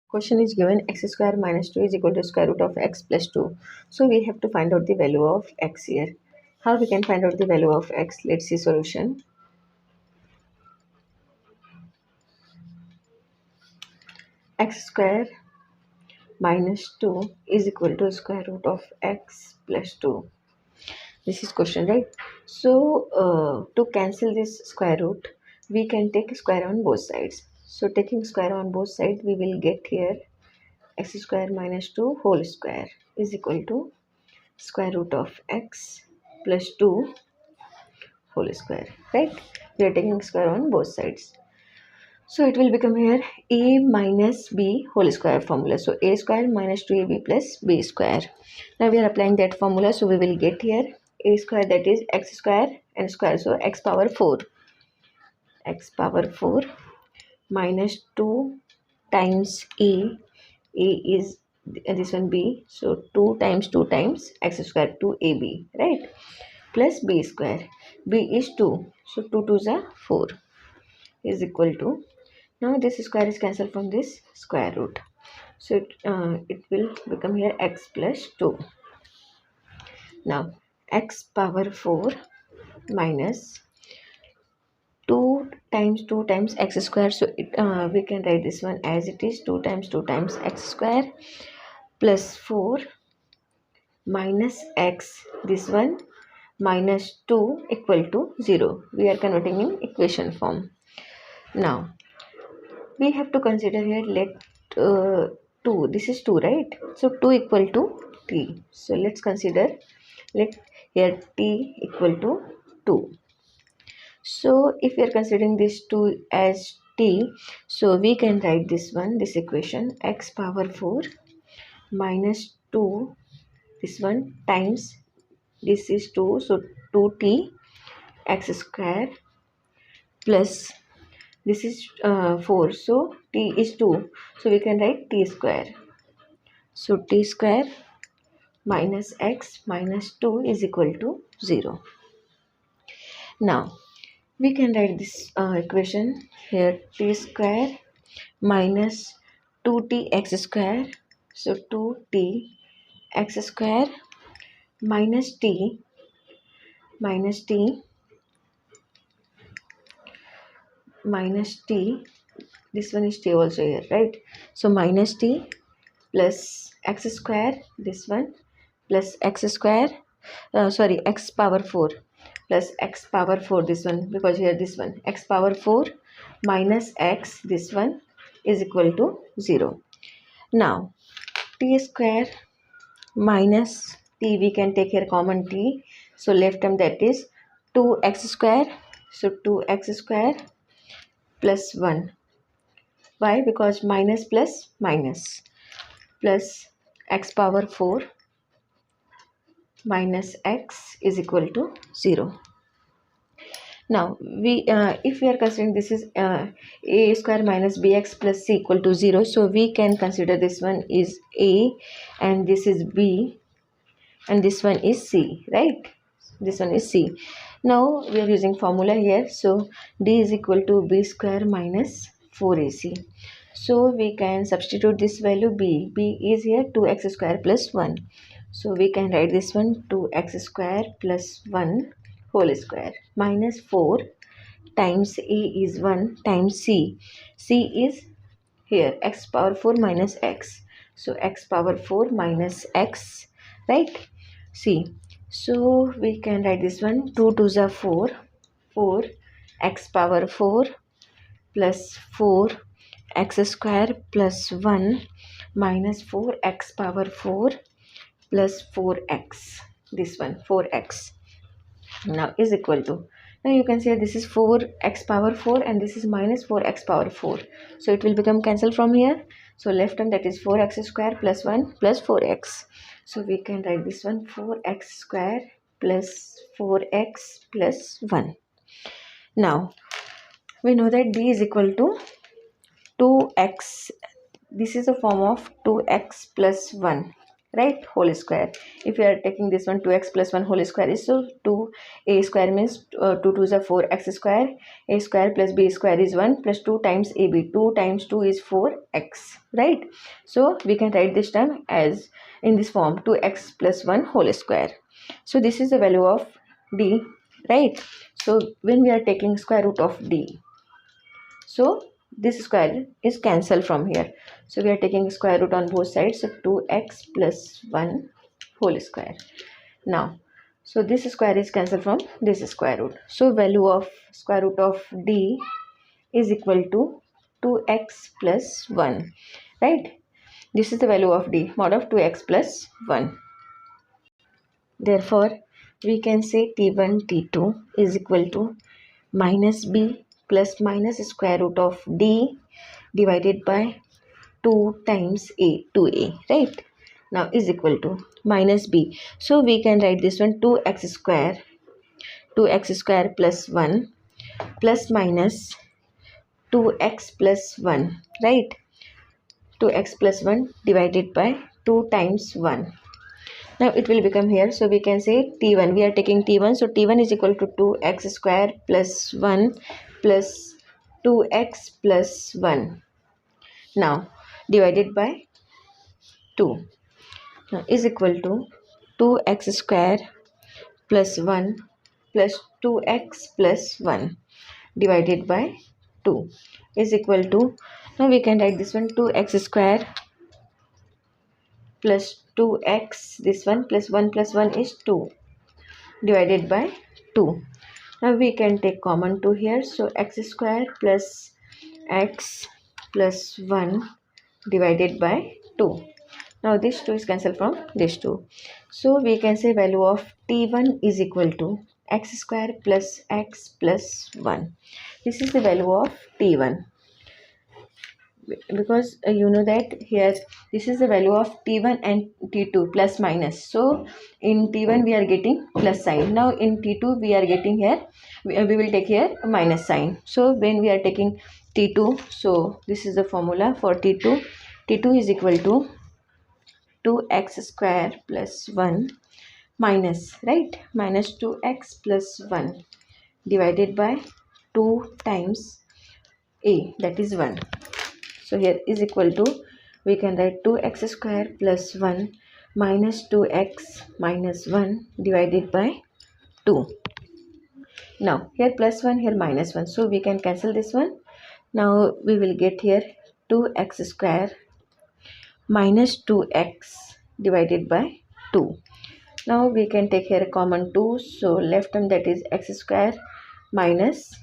Question is given x square minus 2 is equal to square root of x plus 2. So we have to find out the value of x here. How we can find out the value of x? Let's see solution. X square minus 2 is equal to square root of x plus 2. This is question, right? So to cancel this square root, we can take square on both sides. So taking square on both sides, we will get here x square minus 2 whole square is equal to square root of x plus 2 whole square, right? We are taking square on both sides. So it will become here a minus b whole square formula. So a square minus 2ab plus b square. Now we are applying that formula. So we will get here a square, that is x square and square. So x power 4. X power 4 minus 2 times a. A is this one b. So 2 times x square 2ab, right? Plus b square. B is 2. So 2 2s are 4 is equal to. Now this square is cancelled from this square root. So it will become here x plus 2. Now x power 4 minus 2 times x square. So we can write this one as it is 2 times x square plus 4 minus x. This one minus 2 equal to 0. We are converting in equation form. Now we have to consider here, let 2, this is 2, right? So 2 equal to t. So let's consider, let here t equal to 2. So if we are considering this 2 as t, so we can write this one, this equation, x power 4 minus 2, this one times, this is 2, so 2t x square plus this is 4, so t is 2, so we can write t square. So t square minus x minus 2 is equal to 0. Now we can write this equation here, t square minus 2t x square, so 2t x square minus t minus t, this one is t also here, right? So minus t plus x square, this one plus x square, x power 4 plus x power 4, this one, because here this one x power 4 minus x, this one is equal to 0. Now t square minus t, we can take here common t, so left term, that is 2x square, so 2x square plus 1. Why? Because minus plus minus, plus x power 4 minus x is equal to 0. Now we if we are considering this is a square minus bx plus c equal to 0, so we can consider this one is a and this is b and this one is c, right? This one is c. Now we are using formula here, so d is equal to b square minus 4ac. So we can substitute this value b. B is here 2x square plus 1. So we can write this one 2x square plus 1 whole square minus 4 times a is 1 times c. C is here x power 4 minus x. So x power 4 minus x, right? C. So we can write this one 2 2s are 4. 4 x power 4 plus 4 x square plus 1 minus 4 x power 4 plus 4x, this one 4x, now is equal to, now you can say this is 4x power 4 and this is minus 4x power 4, so it will become cancelled from here. So left hand, that is 4x square plus 1 plus 4x, so we can write this one 4x square plus 4x plus 1. Now we know that d is equal to 2x, this is a form of 2x plus 1, right, whole square. If we are taking this one, 2x plus 1 whole square is, so 2a square means 2 2s are 4x square, a square plus b square is 1 plus 2 times ab, 2 times 2 is 4x, right? So we can write this term as in this form, 2x plus 1 whole square. So this is the value of d, right? So when we are taking square root of d, so this square is cancelled from here. So we are taking square root on both sides. So 2x plus 1 whole square. Now, so this square is cancelled from this square root. So value of square root of d is equal to 2x plus 1. Right? This is the value of d, mod of 2x plus 1. Therefore, we can say t1, t2 is equal to minus b plus minus square root of d divided by 2 times a, 2a, right? Now is equal to minus b. So we can write this one 2x square plus 1 plus minus 2x plus 1, right? 2x plus 1 divided by 2 times 1. Now it will become here, so we can say t1, we are taking t1, so t1 is equal to 2x square plus 1 plus 2x plus 1, now divided by 2, now is equal to 2x square plus 1 plus 2x plus 1 divided by 2 is equal to, now we can write this one 2x square plus 2x, this one plus 1 is 2 divided by 2. Now we can take common 2 here, so x square plus x plus 1 divided by 2. Now this 2 is cancelled from this 2. So we can say value of t1 is equal to x square plus x plus 1. This is the value of t1. Because you know that here this is the value of t1 and t2 plus minus, so in t1 we are getting plus sign, now in t2 we are getting here, we will take here a minus sign. So when we are taking t2, so this is the formula for t2, t2 is equal to 2x square plus 1 minus, right, minus 2x plus 1 divided by 2 times a, that is 1. So here is equal to, we can write 2x square plus 1 minus 2x minus 1 divided by 2. Now here plus 1, here minus 1. So we can cancel this one. Now we will get here 2x square minus 2x divided by 2. Now we can take here a common 2. So left term, that is x square minus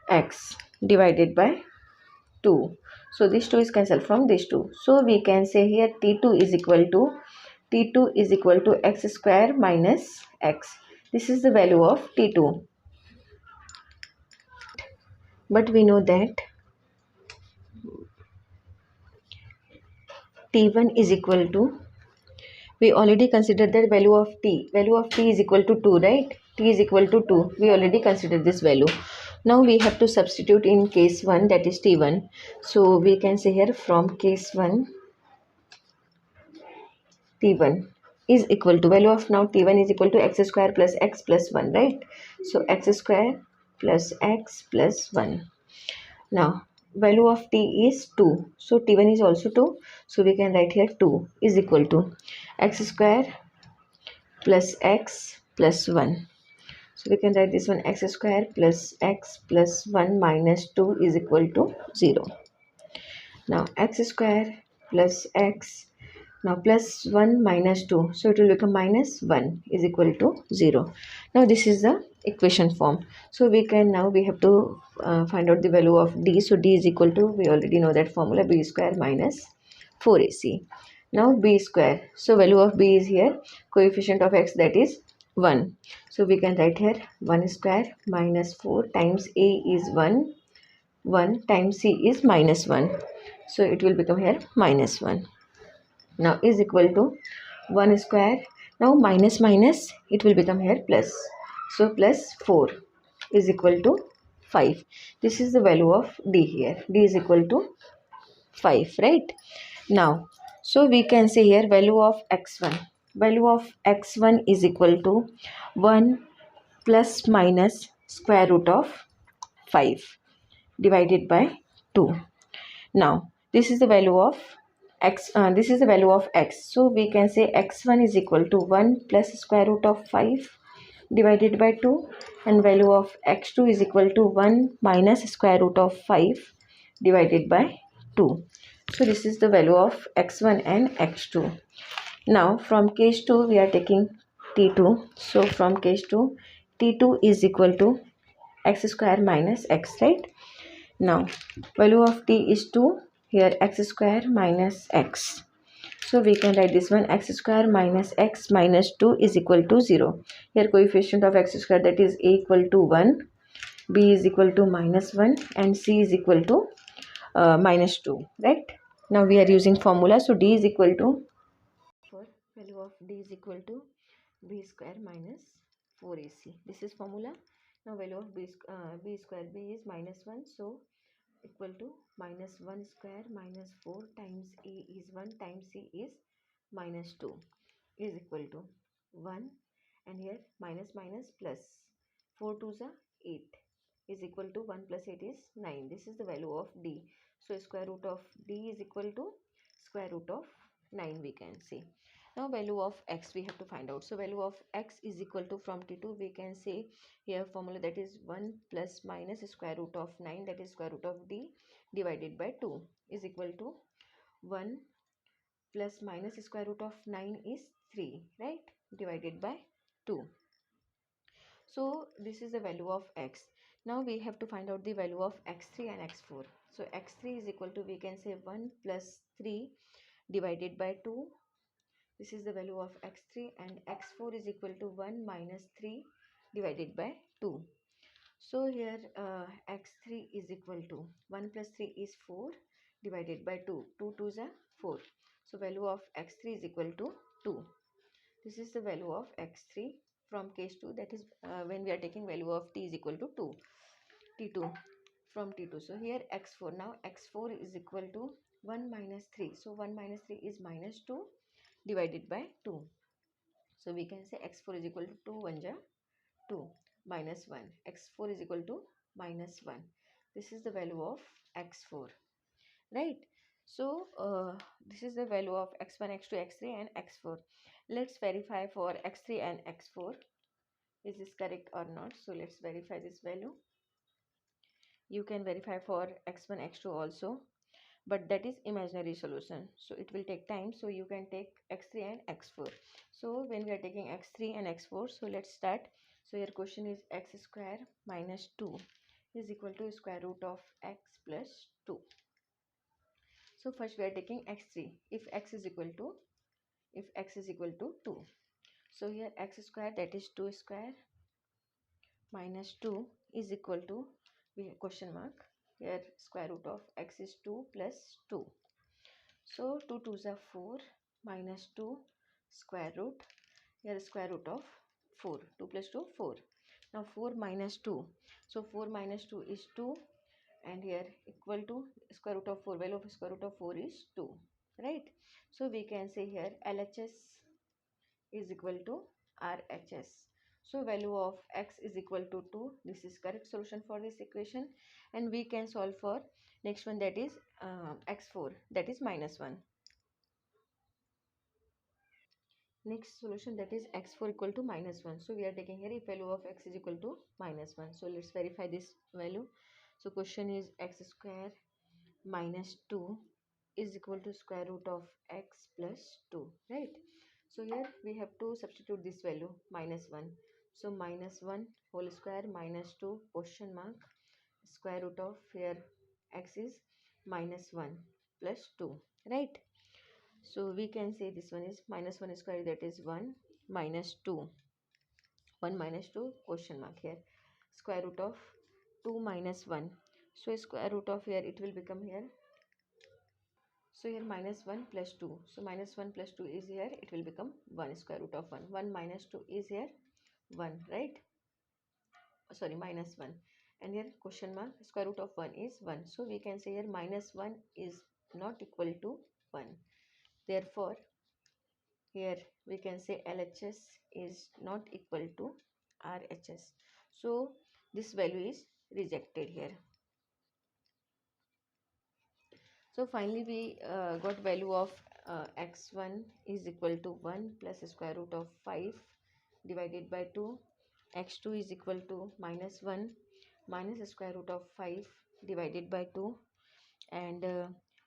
x divided by 2. So this 2 is cancelled from this 2. So we can say here t2 is equal to x square minus x. This is the value of t2. But we know that t1 is equal to, we already considered that value of t. Value of t is equal to 2, right? T is equal to 2. We already considered this value. Now we have to substitute in case 1, that is t1. So we can say here from case 1, t1 is equal to, value of now t1 is equal to x square plus x plus 1, right? So x square plus x plus 1. Now value of t is 2. So t1 is also 2. So we can write here 2 is equal to x square plus x plus 1. So we can write this one x square plus x plus 1 minus 2 is equal to 0. Now x square plus x, now plus 1 minus 2, so it will become minus 1 is equal to 0. Now this is the equation form. So we can, now we have to find out the value of d. So d is equal to, we already know that formula, b square minus 4ac. Now b square, so value of b is here, coefficient of x, that is 1. So we can write here 1 square minus 4 times a is 1, 1 times c is minus 1. So it will become here minus 1. Now is equal to 1 square. Now minus minus, it will become here plus. So plus 4 is equal to 5. This is the value of d here. D is equal to 5, right? Now So we can say here value of x1. Value of x1 is equal to 1 plus minus square root of 5 divided by 2. Now this is the value of x. This is the value of x. So we can say x1 is equal to 1 plus square root of 5 divided by 2, and value of x2 is equal to 1 minus square root of 5 divided by 2. So this is the value of x1 and x2. Now from case 2 we are taking t2. So from case 2, t2 is equal to x square minus x, right? Now value of t is 2, here x square minus x. So we can write this one, x square minus x minus 2 is equal to 0. Here coefficient of x square, that is a equal to 1, b is equal to minus 1, and c is equal to minus 2, right? Now we are using formula, so d is equal to, for value of d is equal to b square minus 4ac. This is formula. Now value of b square, b is minus 1, so equal to minus 1 square minus 4 times a is 1 times c is minus 2 is equal to 1, and here minus minus plus 4 2s are 8 is equal to 1 plus 8 is 9. This is the value of d. So square root of d is equal to square root of 9, we can say. Now value of x we have to find out. So value of x is equal to, from t2 we can say here formula, that is 1 plus minus square root of 9, that is square root of d divided by 2 is equal to 1 plus minus square root of 9 is 3, right, divided by 2. So this is the value of x. Now we have to find out the value of x3 and x4. So x3 is equal to, we can say 1 plus 3 divided by 2. This is the value of x3, and x4 is equal to 1 minus 3 divided by 2. So here x3 is equal to 1 plus 3 is 4 divided by 2. 2 2s are 4. So value of x3 is equal to 2. This is the value of x3 from case 2, that is when we are taking value of t is equal to 2. t2 from t2. So here x4. Now x4 is equal to 1 minus 3. So 1 minus 3 is minus 2 divided by 2. So we can say x4 is equal to 2 1 ja 2 minus 1. x4 is equal to minus 1. This is the value of x4, right? So this is the value of x1, x2, x3 and x4. Let's verify for x3 and x4, is this correct or not. So let's verify this value. You can verify for x1, x2 also, but that is imaginary solution, so it will take time. So you can take x3 and x4. So when we are taking x3 and x4, so let's start. So your question is x square minus 2 is equal to square root of x plus 2. So first we are taking x3. If x is equal to, 2, so here x square, that is 2 square minus 2 is equal to, we have question mark here, square root of x is 2 plus 2. So 2 2s are 4 minus 2 square root, here square root of 4, 2 plus 2 4. Now 4 minus 2, so 4 minus 2 is 2, and here equal to square root of 4, value of square root of 4 is 2, right? So we can say here LHS is equal to RHS. So value of x is equal to 2. This is correct solution for this equation, and we can solve for next one, that is x4, that is minus 1. Next solution, that is x4 equal to minus 1. So we are taking here if value of x is equal to minus 1. So let's verify this value. So question is x square minus 2 is equal to square root of x plus 2, right? So here we have to substitute this value minus 1. So minus 1 whole square minus 2 question mark square root of, here x is minus 1 plus 2, right? So we can say this one is minus 1 square, that is 1 minus 2. 1 minus 2 question mark, here square root of 2 minus 1. So square root of, here it will become here. So here minus 1 plus 2. So minus 1 plus 2 is here. It will become 1 square root of 1. 1 minus 2 is here 1, right? Sorry, minus 1. And here question mark square root of 1 is 1. So we can say here minus 1 is not equal to 1. Therefore, here we can say LHS is not equal to RHS. So this value is rejected here. So finally we got value of x1 is equal to 1 plus square root of 5 divided by 2. X2 is equal to minus 1 minus square root of 5 divided by 2. And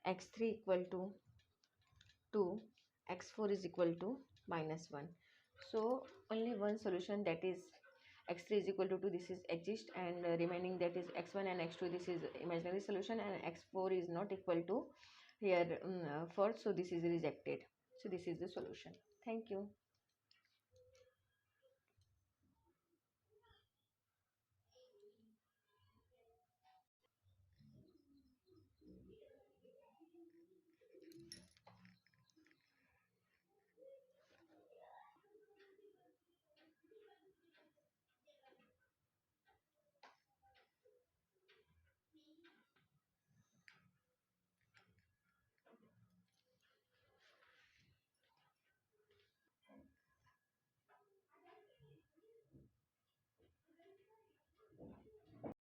x3 equal to 2, x4 is equal to minus 1. So only one solution, that is x3 is equal to 2, this is exist, and remaining, that is x1 and x2, this is imaginary solution, and x4 is not equal to here false, so this is rejected. So this is the solution. Thank you.